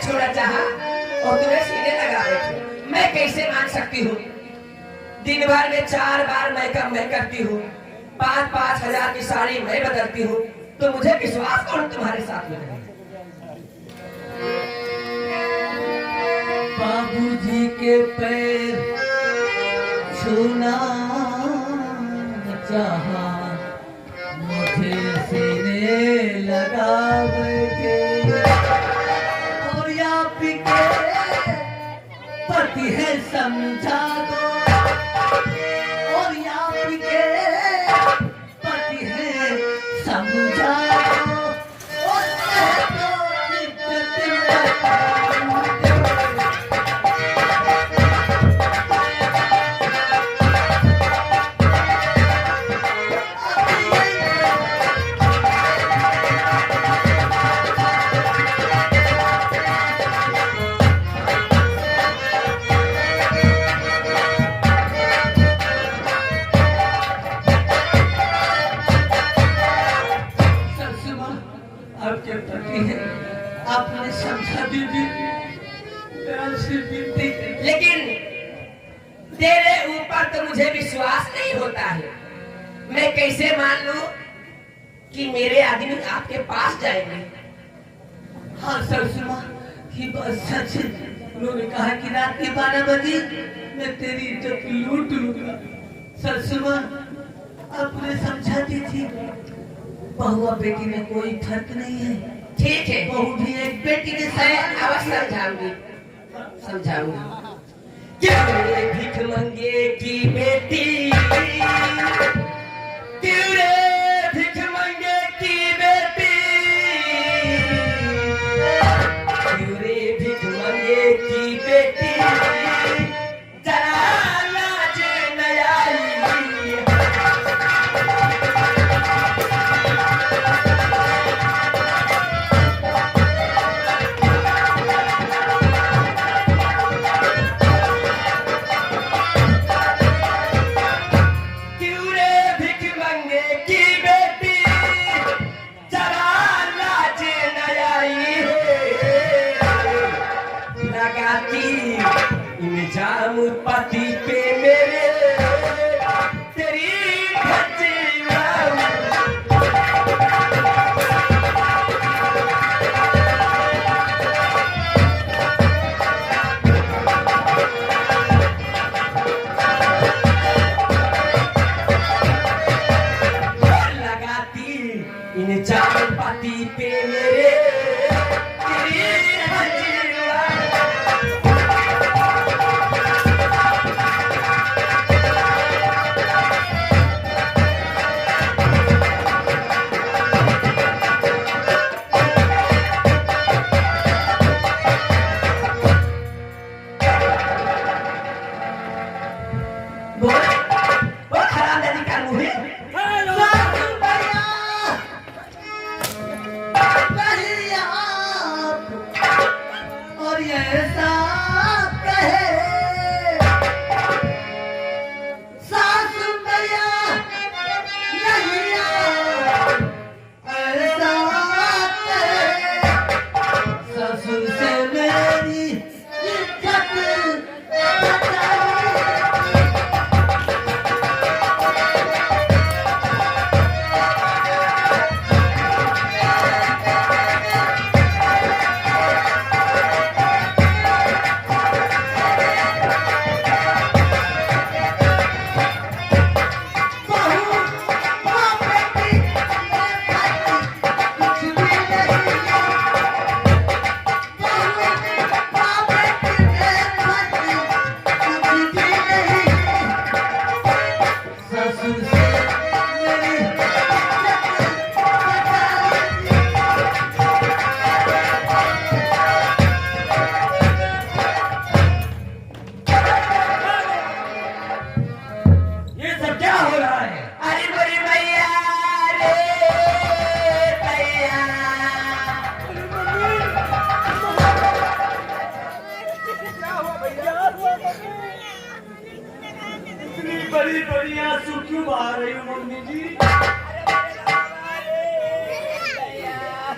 छोड़ा चाहा और तुम्हें सीने लगा बैठे। मैं कैसे मान सकती हूँ? दिन भर में 4 बार मेकअप मैं करती हूँ, 5-5 हजार की साड़ी मैं बदलती हूँ, तो मुझे विश्वास कौन तुम्हारे साथ में है? बाबूजी के पैर छूना चाहा, मुझे सीने लगा बैठे। और या पिके पति है समझा दो, और या पिके पति है समझा दो। और आपके पति है, आपने समझा दीदी। लेकिन तेरे ऊपर तो मुझे विश्वास नहीं होता है। मैं कैसे मान लूं कि मेरे आदमी आपके पास जाएंगे? हाँ ससुमा, ये बात सच है। उन्होंने कहा कि रात के 12 बजे मैं तेरी इज्जत लूट लूंगा। ससुमा, आपने समझा दीजिए, बहुआ बेटी में कोई फर्क नहीं है। ठीक है, बहू भी एक बेटी के मैं साथ अवश्य समझाऊंगी। क्यों रे भिख मंगे की बेटी, क्यों रे भिख मंगे की बेटी, क्यों रे भिख मंगे की बेटी, जरा लाज न आई। इल्जाम पति पे मेरे तेरी लगाती इल्जाम पति पे मेरे तेरी बड़ी बड़ी आंसू क्यों बहा रही हो मम्मी जी?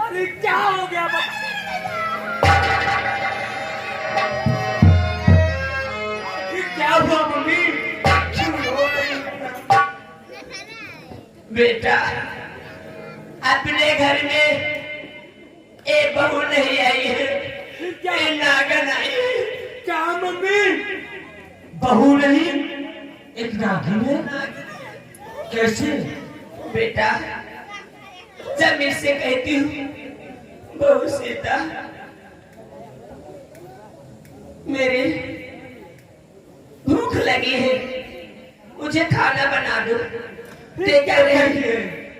अरे क्या हो गया? बेटा अपने घर में एक बहू नहीं आई है, ये नागन आई है। क्या मम्मी? बहू नहीं, एक नागिन है? कैसे? बेटा जब इससे कहती हूँ बहू सीता मेरी भूख लगी है, मुझे खाना बना दो। ये क्या कह रही है?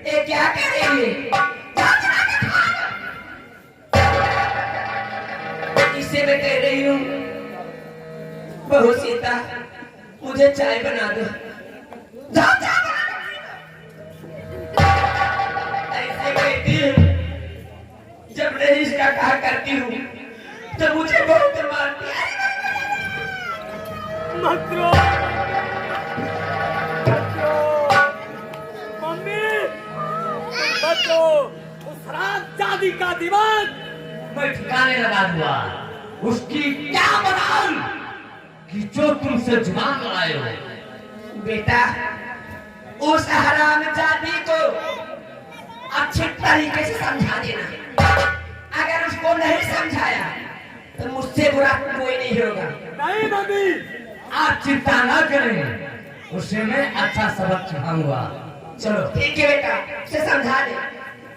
ये क्या कह रही है? इससे मैं कह रही हूँ बहू सीता मुझे चाय बना दो। जाओ चाय बना दो। ऐसे कहती है। जब नहीं इसका कहा करती हूँ तो मुझे बहुत मारती है। मत रो, मम्मी मत रो। उस हरामजादी का दिमाग मैं ठिकाने लगा दूंगा। उसकी क्या बनाऊं कि जो तुमसे जुबान लड़ाए हो? बेटा उस हरामजादी को अच्छे तरीके से समझा देना। अगर उसको नहीं समझाया तो मुझसे बुरा कोई नहीं होगा। नहीं मम्मी, आप चिंता न करें, उसे मैं अच्छा सबक सिखाऊंगा। चलो ठीक है बेटा, उसे समझा दे।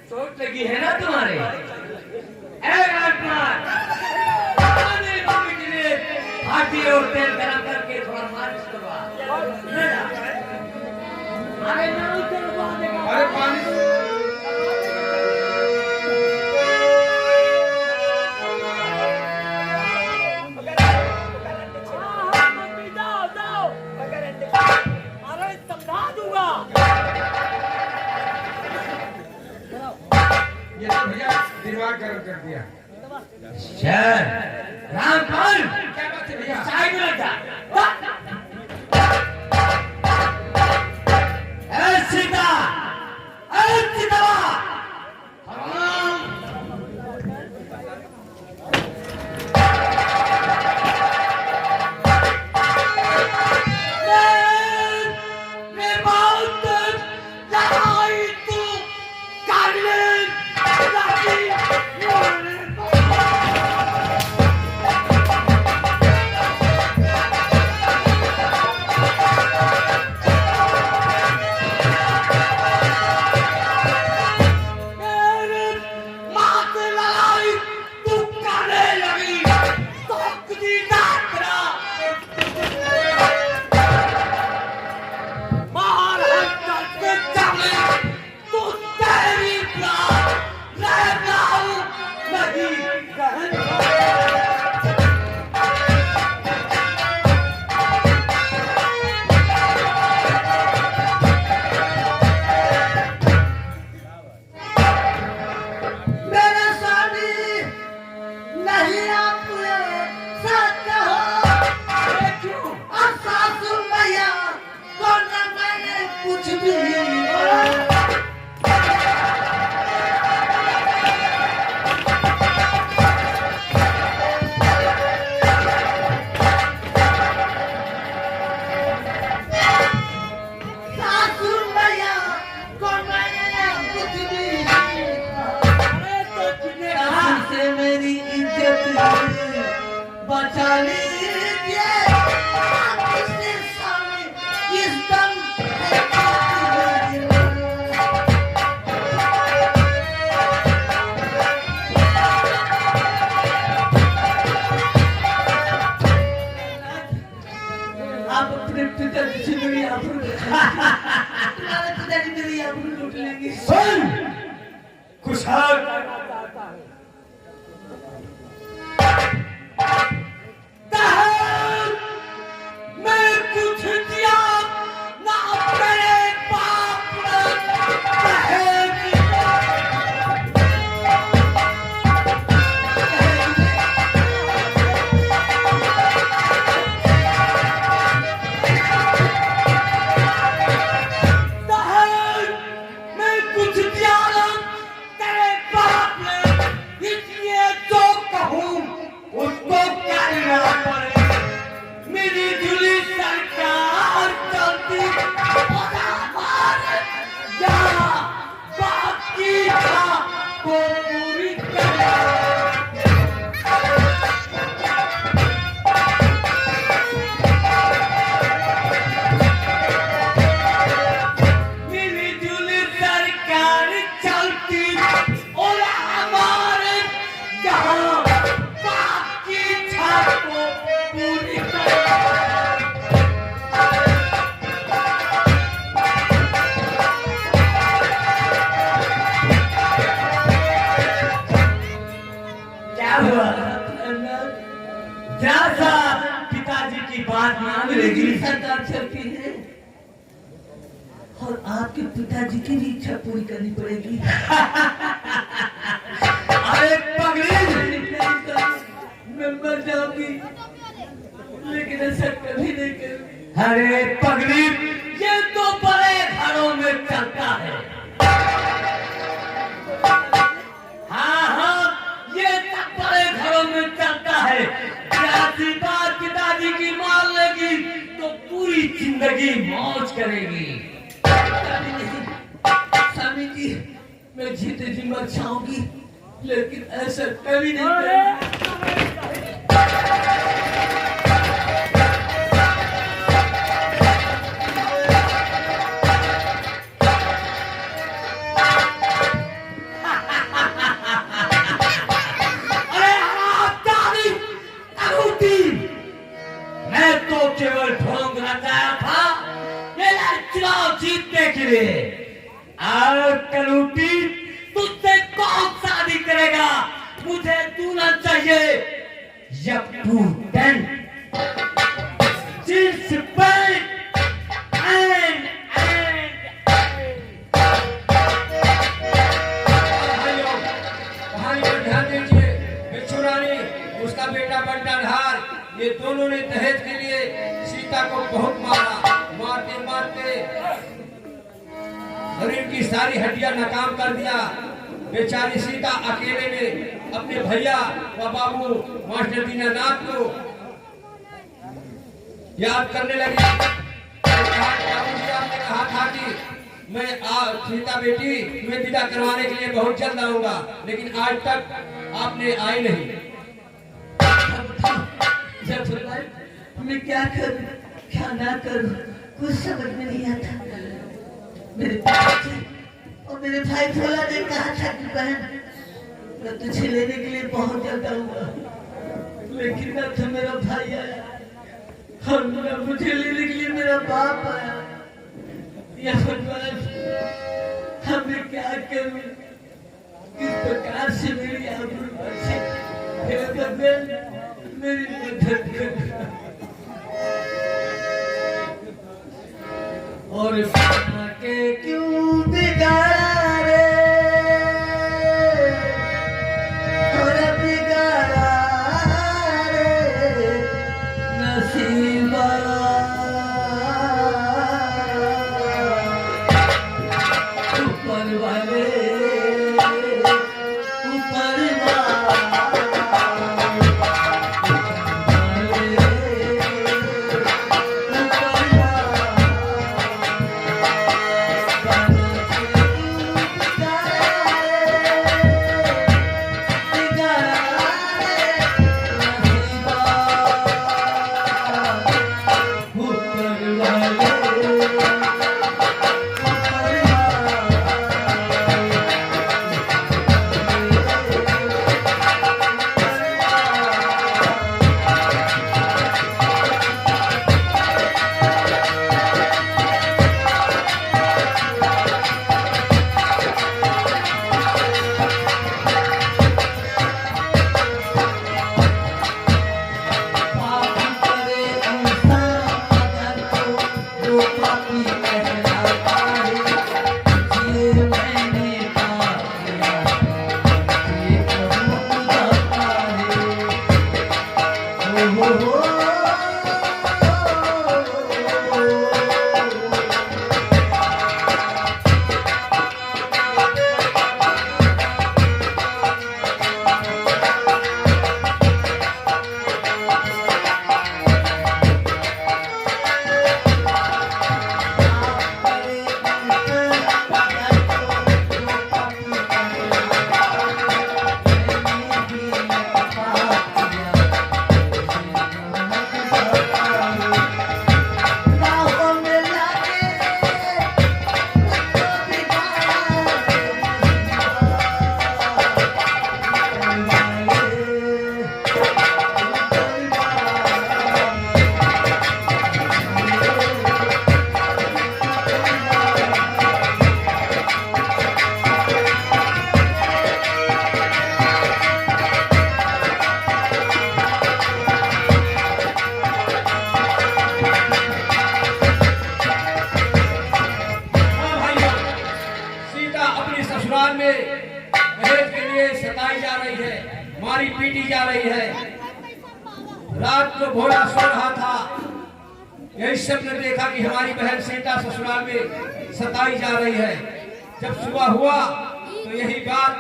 चोट लगी है ना तुम्हारे? ए राजकुमार, आने मम्मी के लिए हाथी और तेल गरम करके थोड़ा मालिश करवा। ले जा। अरे मैं उसे रुकवा देगा। अरे पानी मम्मी जाओ जाओ, अरे समझा दूंगा। ये तो भैया दिमाग गरम कर दिया। शहर रामपाल, क्या बात है भैया? साइड में लग जा। ए सीता, ए सीता, बात मान मेरी लेगी। सरकार चलती है और आपके पिताजी की भी इच्छा पूरी करनी पड़ेगी। अरे पगली, मैं मर जाऊंगी लेकिन ऐसा कभी नहीं करूंगी। अरे पगली, ये तो बड़े घरों में चलता है। हाँ हाँ, ये तो बड़े घरों में चलता है। जाती बात पिताजी की मान लेगी तो पूरी जिंदगी मौज करेगी। स्वामी जी, मैं जीते जी मर जाऊंगी लेकिन ऐसा कभी नहीं करूंगी। अरे आप दादी अंगूठी, मैं तो केवल ढोंग लगाया था मेरा चुनाव जीतने के लिए। और कलूटी, तुझसे कौन शादी करेगा? मुझे दूल्हा चाहिए, यप्पू टेंट, जींस पैंट एंड कहानी पर ध्यान दीजिए। भिक्षु रानी, उसका बेटा बंटाधार, ये दोनों ने दहेज के लिए सीता को बहुत मारा। मारते मारते शरीर की सारी हड्डियां नाकाम कर दिया। बेचारी सीता अकेले में अपने भैया व बाबू मास्टर दीनानाथ को याद करने लगी। बाबूजी, आपने कहा था कि मैं सीता बेटी मैं विदा करवाने के लिए बहुत जल्द आऊंगा, लेकिन आज तक आपने आई नहीं। मैं क्या करूं क्या ना करूं कुछ समझ में नहीं आता। मेरे पिताजी और मेरे भाई भोला ने कहा था कि बहन मैं तुझे लेने के लिए बहुत जल्द आऊंगा, लेकिन न तो मेरा भाई आया और न मुझे लेने के लिए मेरा बाप आया। या भगवान, अब मैं क्या करूं? किस प्रकार से मेरी आबरू बचे? हे भगवान, मेरी मदद कर। और के क्यों बिगाड़ा रे, और बिगाड़ा रे नसीबा। ऊपर वाले ऊपर वाले औरतें सताई जा रही है, मारी पीटी जा रही है। रात को घोड़ा सो रहा था, यही सपने देखा कि हमारी बहन सीता ससुराल में सताई जा रही है। जब सुबह हुआ तो यही बात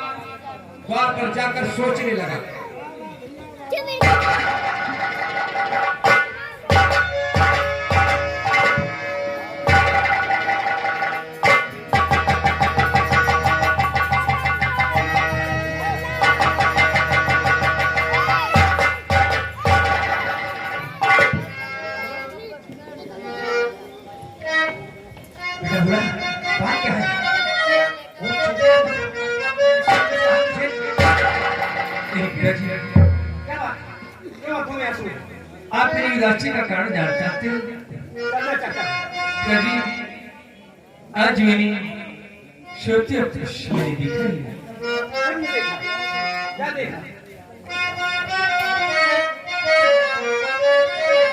द्वार पर जाकर सोचने लगा। बेटा बुरा बात क्या है? क्या बात हो गया तू? आप मेरी उदासी का कारण जानना चाहते हो? करना चाहता है। क्या जी आज मैंने सोते अपने सपने दिखाई है। हमने देखा। क्या देखा?